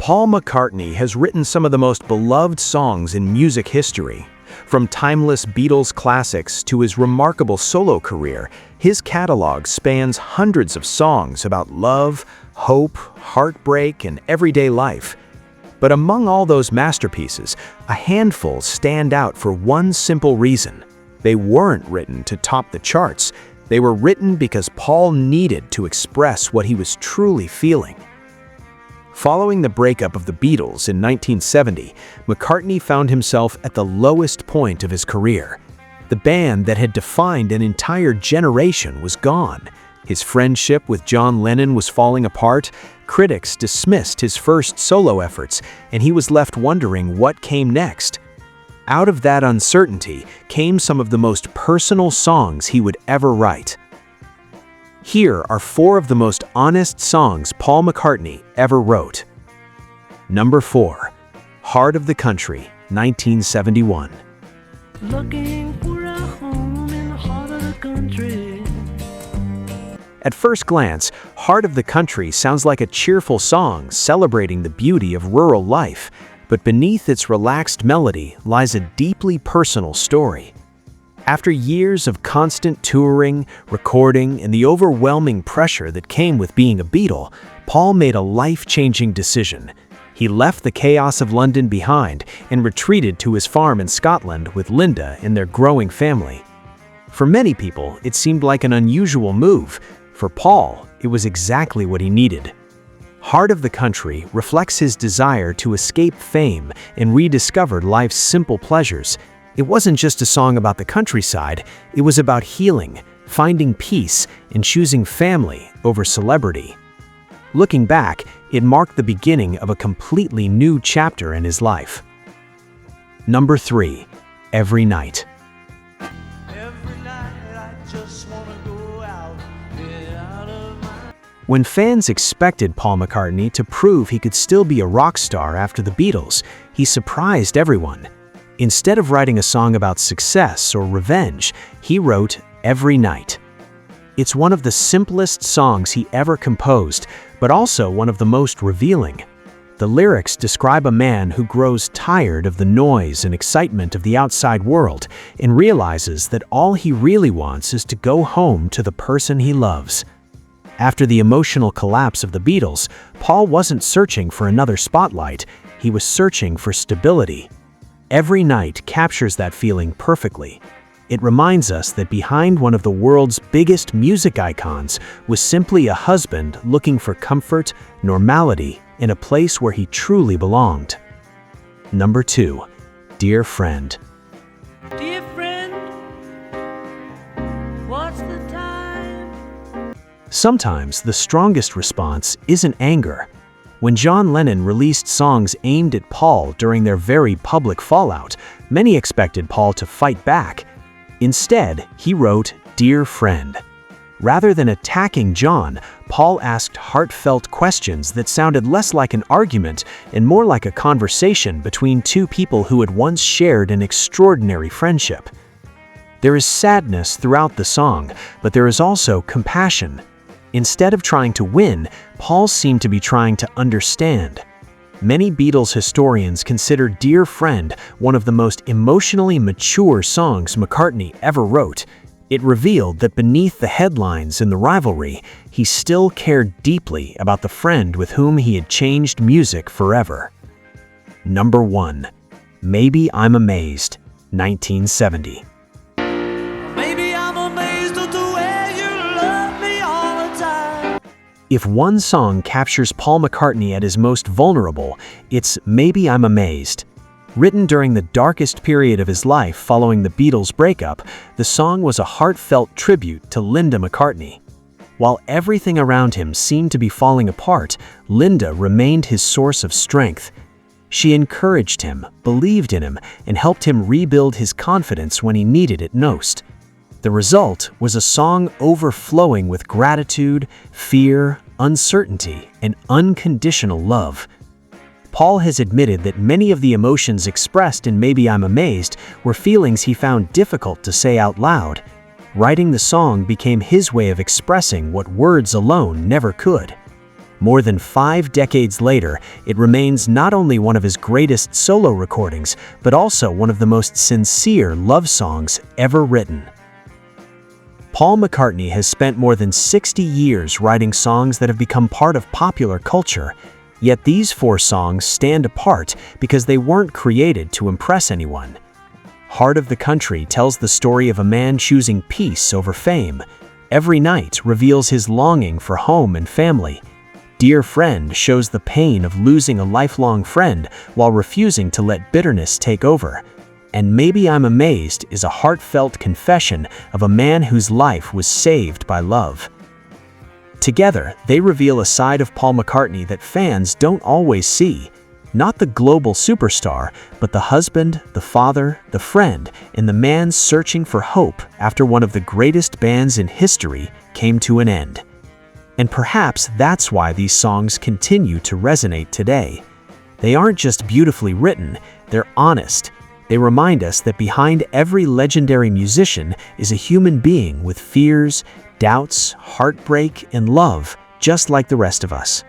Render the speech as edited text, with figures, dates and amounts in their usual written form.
Paul McCartney has written some of the most beloved songs in music history. From timeless Beatles classics to his remarkable solo career, his catalog spans hundreds of songs about love, hope, heartbreak, and everyday life. But among all those masterpieces, a handful stand out for one simple reason. They weren't written to top the charts. They were written because Paul needed to express what he was truly feeling. Following the breakup of the Beatles in 1970, McCartney found himself at the lowest point of his career. The band that had defined an entire generation was gone. His friendship with John Lennon was falling apart, critics dismissed his first solo efforts, and he was left wondering what came next. Out of that uncertainty came some of the most personal songs he would ever write. Here are 4 of the most honest songs Paul McCartney ever wrote. Number 4, Heart of the Country, 1971. Looking for a home in the heart of the country. At first glance, Heart of the Country sounds like a cheerful song celebrating the beauty of rural life, but beneath its relaxed melody lies a deeply personal story. After years of constant touring, recording, and the overwhelming pressure that came with being a Beatle, Paul made a life-changing decision. He left the chaos of London behind and retreated to his farm in Scotland with Linda and their growing family. For many people, it seemed like an unusual move. For Paul, it was exactly what he needed. Heart of the Country reflects his desire to escape fame and rediscover life's simple pleasures. It wasn't just a song about the countryside, it was about healing, finding peace, and choosing family over celebrity. Looking back, it marked the beginning of a completely new chapter in his life. Number 3, Every Night. Every night I just wanna go out, get out of my... When fans expected Paul McCartney to prove he could still be a rock star after the Beatles, he surprised everyone. Instead of writing a song about success or revenge, he wrote Every Night. It's one of the simplest songs he ever composed, but also one of the most revealing. The lyrics describe a man who grows tired of the noise and excitement of the outside world and realizes that all he really wants is to go home to the person he loves. After the emotional collapse of the Beatles, Paul wasn't searching for another spotlight, he was searching for stability. Every Night captures that feeling perfectly. It reminds us that behind one of the world's biggest music icons was simply a husband looking for comfort, normality, in a place where he truly belonged. Number 2, Dear Friend. Dear friend, what's the time? Sometimes the strongest response isn't anger. When John Lennon released songs aimed at Paul during their very public fallout, many expected Paul to fight back. Instead, he wrote Dear Friend. Rather than attacking John, Paul asked heartfelt questions that sounded less like an argument and more like a conversation between 2 people who had once shared an extraordinary friendship. There is sadness throughout the song, but there is also compassion. Instead of trying to win, Paul seemed to be trying to understand. Many Beatles historians consider Dear Friend one of the most emotionally mature songs McCartney ever wrote. It revealed that beneath the headlines and the rivalry, he still cared deeply about the friend with whom he had changed music forever. Number 1, Maybe I'm Amazed, 1970. If one song captures Paul McCartney at his most vulnerable, it's Maybe I'm Amazed. Written during the darkest period of his life following the Beatles' breakup, the song was a heartfelt tribute to Linda McCartney. While everything around him seemed to be falling apart, Linda remained his source of strength. She encouraged him, believed in him, and helped him rebuild his confidence when he needed it most. The result was a song overflowing with gratitude, fear, uncertainty, and unconditional love. Paul has admitted that many of the emotions expressed in Maybe I'm Amazed were feelings he found difficult to say out loud. Writing the song became his way of expressing what words alone never could. More than 5 decades later, it remains not only one of his greatest solo recordings, but also one of the most sincere love songs ever written. Paul McCartney has spent more than 60 years writing songs that have become part of popular culture, yet these 4 songs stand apart because they weren't created to impress anyone. Heart of the Country tells the story of a man choosing peace over fame. Every Night reveals his longing for home and family. Dear Friend shows the pain of losing a lifelong friend while refusing to let bitterness take over. And Maybe I'm Amazed is a heartfelt confession of a man whose life was saved by love. Together, they reveal a side of Paul McCartney that fans don't always see. Not the global superstar, but the husband, the father, the friend, and the man searching for hope after one of the greatest bands in history came to an end. And perhaps that's why these songs continue to resonate today. They aren't just beautifully written, they're honest. They remind us that behind every legendary musician is a human being with fears, doubts, heartbreak, and love, just like the rest of us.